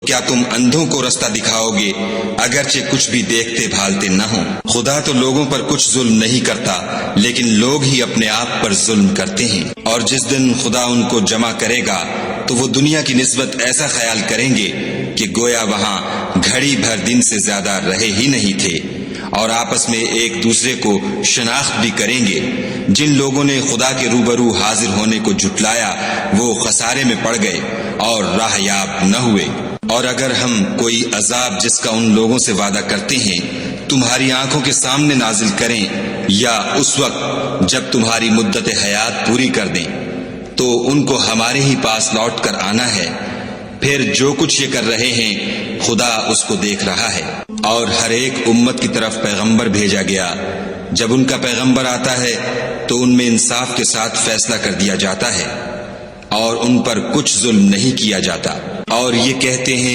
کیا تم اندھوں کو رستہ دکھاؤ گے اگرچہ کچھ بھی دیکھتے بھالتے نہ ہوں؟ خدا تو لوگوں پر کچھ ظلم نہیں کرتا، لیکن لوگ ہی اپنے آپ پر ظلم کرتے ہیں۔ اور جس دن خدا ان کو جمع کرے گا تو وہ دنیا کی نسبت ایسا خیال کریں گے کہ گویا وہاں گھڑی بھر دن سے زیادہ رہے ہی نہیں تھے، اور آپس میں ایک دوسرے کو شناخت بھی کریں گے۔ جن لوگوں نے خدا کے روبرو حاضر ہونے کو جھٹلایا وہ خسارے میں پڑ گئے اور راہ یاب نہ ہوئے۔ اور اگر ہم کوئی عذاب جس کا ان لوگوں سے وعدہ کرتے ہیں تمہاری آنکھوں کے سامنے نازل کریں، یا اس وقت جب تمہاری مدت حیات پوری کر دیں، تو ان کو ہمارے ہی پاس لوٹ کر آنا ہے، پھر جو کچھ یہ کر رہے ہیں خدا اس کو دیکھ رہا ہے۔ اور ہر ایک امت کی طرف پیغمبر بھیجا گیا، جب ان کا پیغمبر آتا ہے تو ان میں انصاف کے ساتھ فیصلہ کر دیا جاتا ہے اور ان پر کچھ ظلم نہیں کیا جاتا۔ اور یہ کہتے ہیں